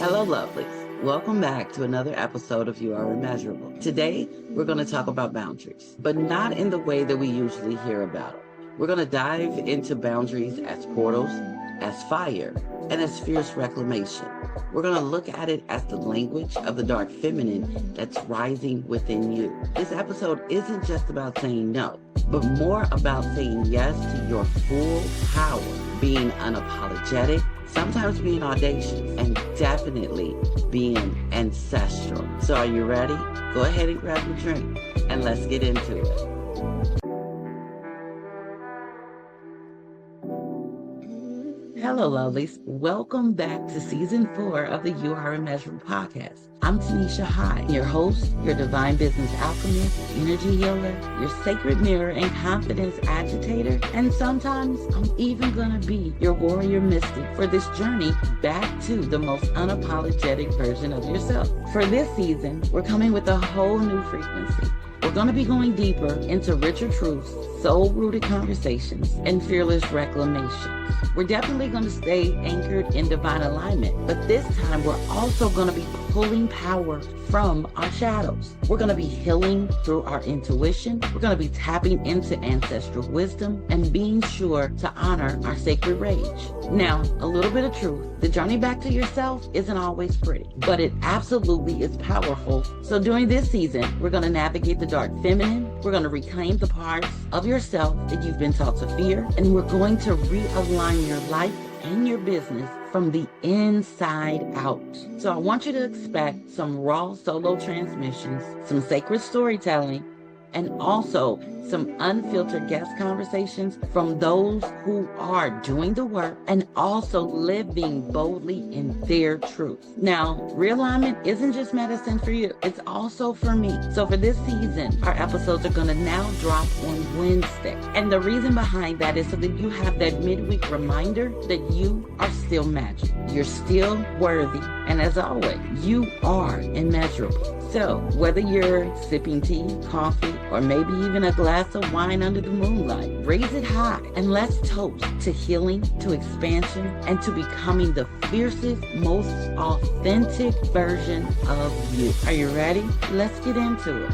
Hello, lovelies. Welcome back to another episode of You Are Immeasurable. Today, we're going to talk about boundaries, but not in the way that we usually hear about them. We're going to dive into boundaries as portals, as fire, and as fierce reclamation. We're going to look at it as the language of the dark feminine that's rising within you. This episode isn't just about saying no, but more about saying yes to your full power, being unapologetic, sometimes being audacious, and definitely being ancestral. So are you ready? Go ahead and grab your drink and let's get into it. Hello, lovelies. Welcome back to season 4 of the You Are Immeasurable podcast. I'm Tonesha Hyde, your host, your divine business alchemist, energy healer, your sacred mirror and confidence agitator, and sometimes I'm even gonna be your warrior mystic for this journey back to the most unapologetic version of yourself. For this season, we're coming with a whole new frequency. We're going to be going deeper into richer truths, soul-rooted conversations, and fearless reclamations. We're definitely going to stay anchored in divine alignment, but this time we're also going to be pulling power from our shadows. We're going to be healing through our intuition. We're going to be tapping into ancestral wisdom and being sure to honor our sacred rage. Now, a little bit of truth. The journey back to yourself isn't always pretty, but it absolutely is powerful. So during this season, we're going to navigate the dark feminine. We're going to reclaim the parts of yourself that you've been taught to fear, and we're going to realign your life and your business from the inside out. So I want you to expect some raw solo transmissions, some sacred storytelling, and also some unfiltered guest conversations from those who are doing the work and also living boldly in their truth. Now, realignment isn't just medicine for you, it's also for me. So for this season, our episodes are going to now drop on Wednesday. And the reason behind that is so that you have that midweek reminder that you are still magic. You're still worthy. And as always, you are immeasurable. So whether you're sipping tea, coffee, or maybe even a glass of wine under the moonlight, raise it high and let's toast to healing, to expansion, and to becoming the fiercest, most authentic version of you. Are you ready? Let's get into it.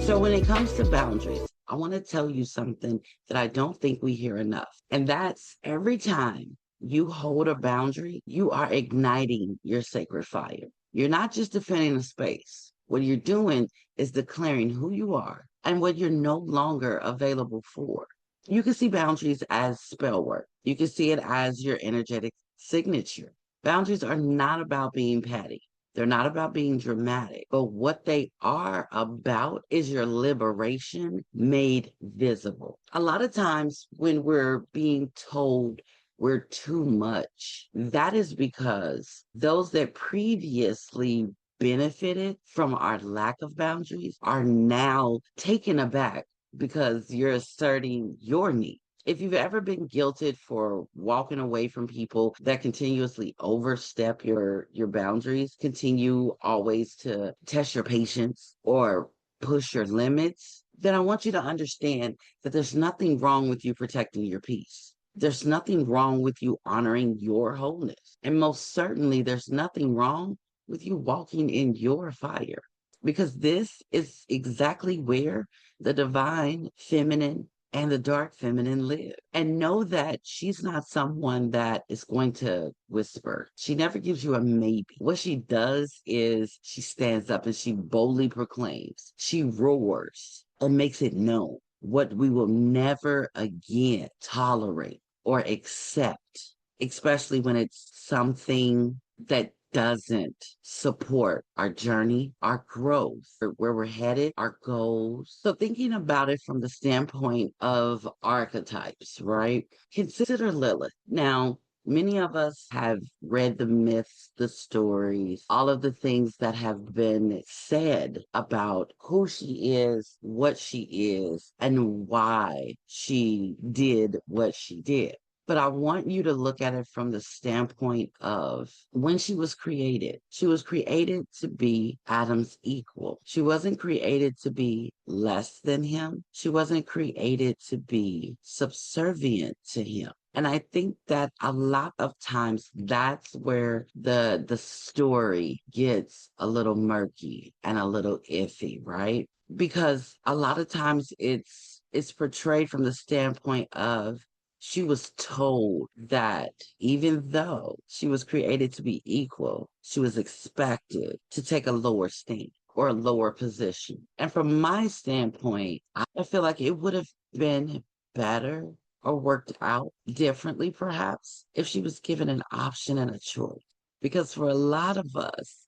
So when it comes to boundaries, I want to tell you something that I don't think we hear enough. And that's every time you hold a boundary, you are igniting your sacred fire. You're not just defending a space. What you're doing is declaring who you are and what you're no longer available for. You can see boundaries as spell work. You can see it as your energetic signature. Boundaries are not about being petty. They're not about being dramatic, but what they are about is your liberation made visible. A lot of times when we're being told we're too much, that is because those that previously benefited from our lack of boundaries are now taken aback because you're asserting your need. If you've ever been guilted for walking away from people that continuously overstep your boundaries, continue always to test your patience or push your limits, then I want you to understand that there's nothing wrong with you protecting your peace. There's nothing wrong with you honoring your wholeness. And most certainly, there's nothing wrong with you walking in your fire, because this is exactly where the divine feminine and the dark feminine live. And know that she's not someone that is going to whisper. She never gives you a maybe. What she does is she stands up and she boldly proclaims. She roars and makes it known what we will never again tolerate or accept, especially when it's something that doesn't support our journey, our growth, or where we're headed, our goals. So thinking about it from the standpoint of archetypes, right? Consider Lilith. Now, many of us have read the myths, the stories, all of the things that have been said about who she is, what she is, and why she did what she did. But I want you to look at it from the standpoint of when she was created to be Adam's equal. She wasn't created to be less than him. She wasn't created to be subservient to him. And I think that a lot of times that's where the story gets a little murky and a little iffy, right? Because a lot of times it's portrayed from the standpoint of she was told that even though she was created to be equal, she was expected to take a lower stand or a lower position. And from my standpoint, I feel like it would have been better or worked out differently, perhaps, if she was given an option and a choice. Because for a lot of us,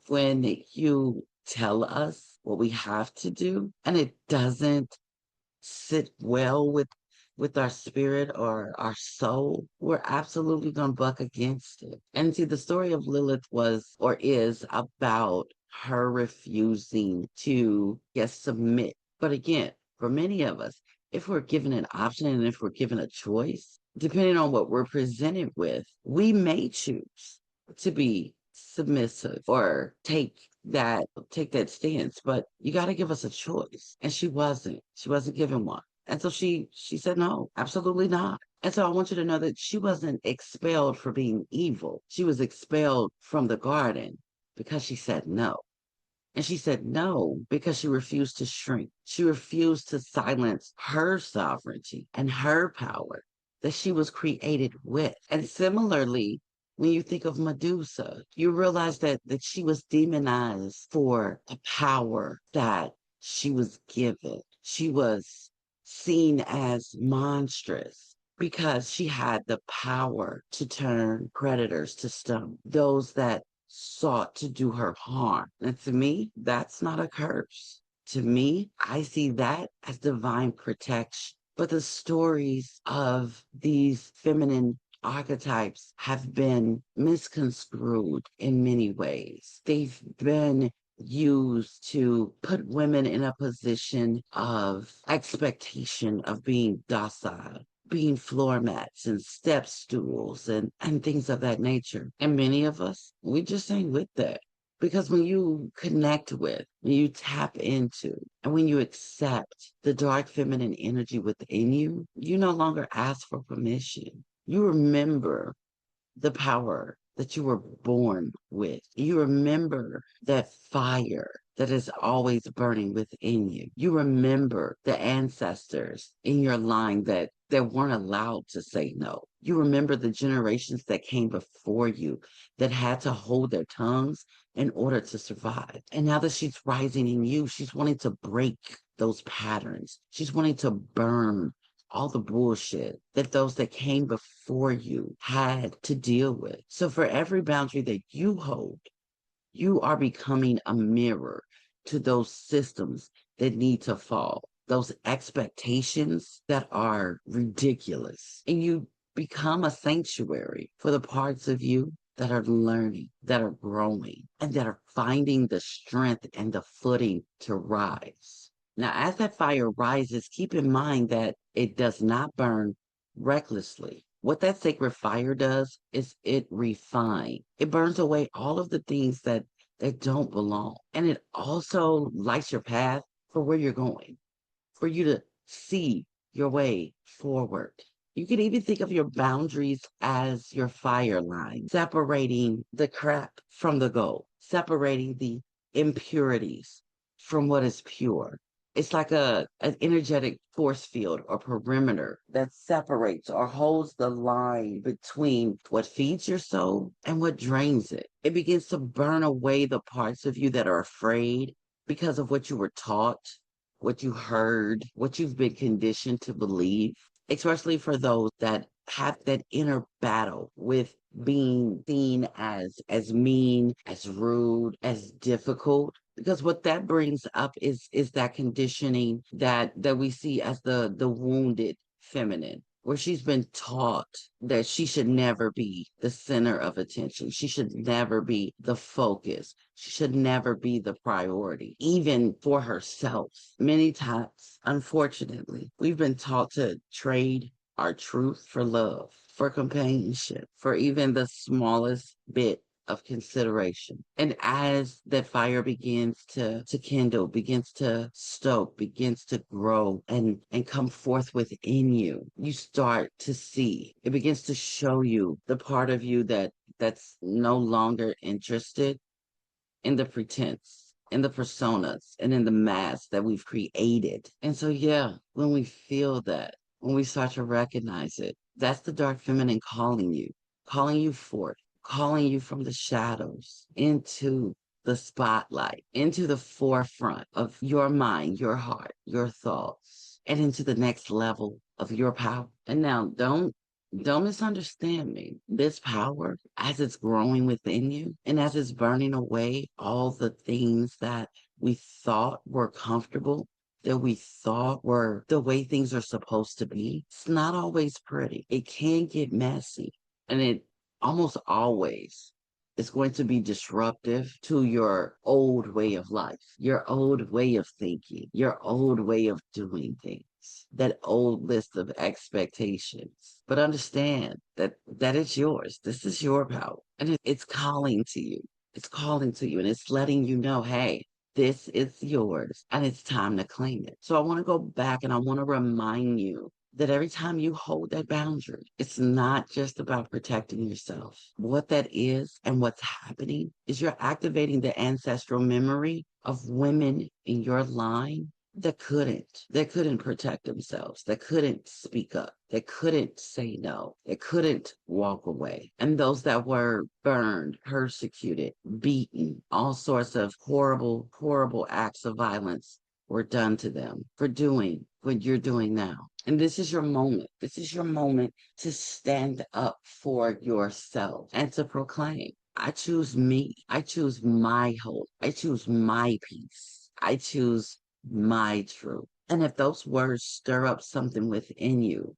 when you tell us what we have to do and it doesn't sit well with our spirit or our soul, we're absolutely going to buck against it. And see, the story of Lilith was or is about her refusing to, yes, submit. But again, for many of us, if we're given an option and if we're given a choice, depending on what we're presented with, we may choose to be submissive or take that stance, but you got to give us a choice. And she wasn't given one. And so she said no, absolutely not. And so I want you to know that she wasn't expelled for being evil. She was expelled from the garden because she said no. And she said no because she refused to shrink. She refused to silence her sovereignty and her power that she was created with. And similarly, when you think of Medusa, you realize that she was demonized for the power that she was given. She was seen as monstrous because she had the power to turn predators to stone, those that sought to do her harm. And to me, that's not a curse. To me, I see that as divine protection. But the stories of these feminine archetypes have been misconstrued in many ways. They've been used to put women in a position of expectation of being docile, being floor mats and step stools and things of that nature. And many of us, we just ain't with that. Because when you connect with, when you tap into, and when you accept the dark feminine energy within you, you no longer ask for permission. You remember the power that you were born with. You remember that fire that is always burning within you. You remember the ancestors in your line that weren't allowed to say no. You remember the generations that came before you that had to hold their tongues in order to survive. And now that she's rising in you, she's wanting to break those patterns. She's wanting to burn all the bullshit that those that came before you had to deal with. So for every boundary that you hold, you are becoming a mirror to those systems that need to fall, those expectations that are ridiculous. And you become a sanctuary for the parts of you that are learning, that are growing, and that are finding the strength and the footing to rise. Now, as that fire rises, keep in mind that it does not burn recklessly. What that sacred fire does is it refines. It burns away all of the things that don't belong. And it also lights your path for where you're going, for you to see your way forward. You can even think of your boundaries as your fire line, separating the crap from the gold, separating the impurities from what is pure. It's like an energetic force field or perimeter that separates or holds the line between what feeds your soul and what drains it. It begins to burn away the parts of you that are afraid because of what you were taught, what you heard, what you've been conditioned to believe, especially for those that have that inner battle with being seen as mean, as rude, as difficult. Because what that brings up is that conditioning that we see as the wounded feminine, where she's been taught that she should never be the center of attention. She should never be the focus. She should never be the priority, even for herself. Many times, unfortunately, we've been taught to trade our truth for love, for companionship, for even the smallest bit of consideration. And as that fire begins to kindle, begins to stoke, begins to grow and come forth within you, you start to see, it begins to show you the part of you that's no longer interested in the pretense, in the personas, and in the mask that we've created. And so, yeah, when we feel that, when we start to recognize it, that's the dark feminine calling you forth, calling you from the shadows into the spotlight, into the forefront of your mind, your heart, your thoughts, and into the next level of your power. And now don't misunderstand me. This power, as it's growing within you and as it's burning away all the things that we thought were comfortable, that we thought were the way things are supposed to be, it's not always pretty. It can get messy, and it almost always is going to be disruptive to your old way of life, your old way of thinking, your old way of doing things, that old list of expectations. But understand that it's yours. This is your power. And it's calling to you. It's calling to you and it's letting you know, hey, this is yours and it's time to claim it. So I want to go back and I want to remind you that every time you hold that boundary, it's not just about protecting yourself. What that is and what's happening is you're activating the ancestral memory of women in your line that couldn't protect themselves, that couldn't speak up, that couldn't say no, that couldn't walk away. And those that were burned, persecuted, beaten, all sorts of horrible, horrible acts of violence were done to them for doing what you're doing now. And this is your moment. This is your moment to stand up for yourself and to proclaim, I choose me. I choose my hope. I choose my peace. I choose my truth. And if those words stir up something within you,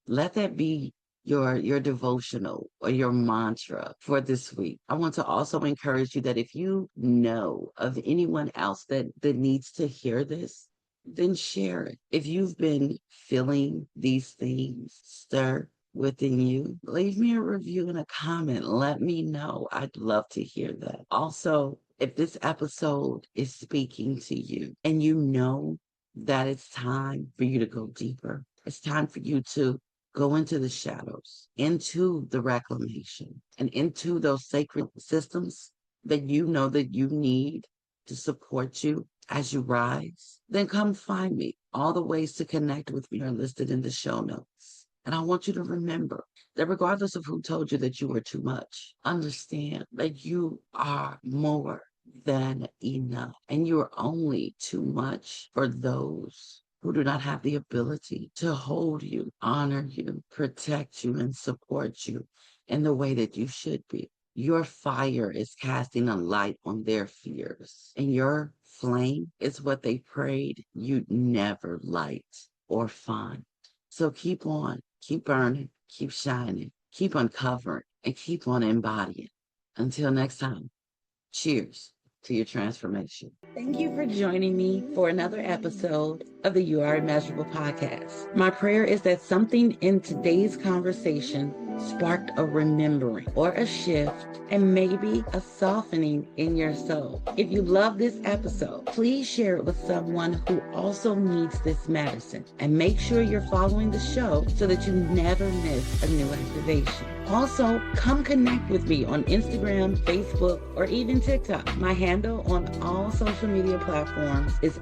let that be your devotional or your mantra for this week. I want to also encourage you that if you know of anyone else that needs to hear this, then share it. If you've been feeling these things stir within you, leave me a review and a comment. Let me know. I'd love to hear that. Also, if this episode is speaking to you and you know that it's time for you to go deeper, it's time for you to go into the shadows, into the reclamation, and into those sacred systems that you know that you need to support you as you rise, then come find me. All the ways to connect with me are listed in the show notes. And I want you to remember that regardless of who told you that you were too much, understand that you are more than enough. And you are only too much for those who do not have the ability to hold you, honor you, protect you, and support you in the way that you should be. Your fire is casting a light on their fears, and your flame is what they prayed you'd never light or find. So keep on, keep burning, keep shining, keep uncovering, and keep on embodying. Until next time, cheers to your transformation. Thank you for joining me for another episode of the You Are Immeasurable podcast. My prayer is that something in today's conversation sparked a remembering or a shift and maybe a softening in your soul. If you love this episode, please share it with someone who also needs this medicine, and make sure you're following the show so that you never miss a new activation. Also, come connect with me on Instagram, Facebook, or even TikTok. My handle on all social media platforms is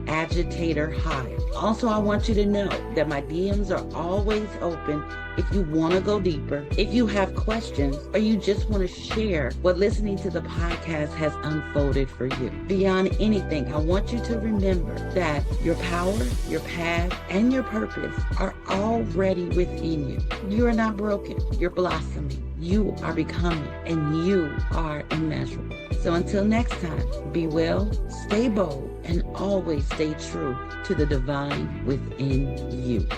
@Agitator Hyde. Also, I want you to know that my DMs are always open if you want to go deeper, if you have questions, or you just want to share what listening to the podcast has unfolded for you. Beyond anything, I want you to remember that your power, your path, and your purpose are already within you. You are not broken. You're blossoming. You are becoming, and you are immeasurable. So until next time, be well, stay bold, and always stay true to the divine within you.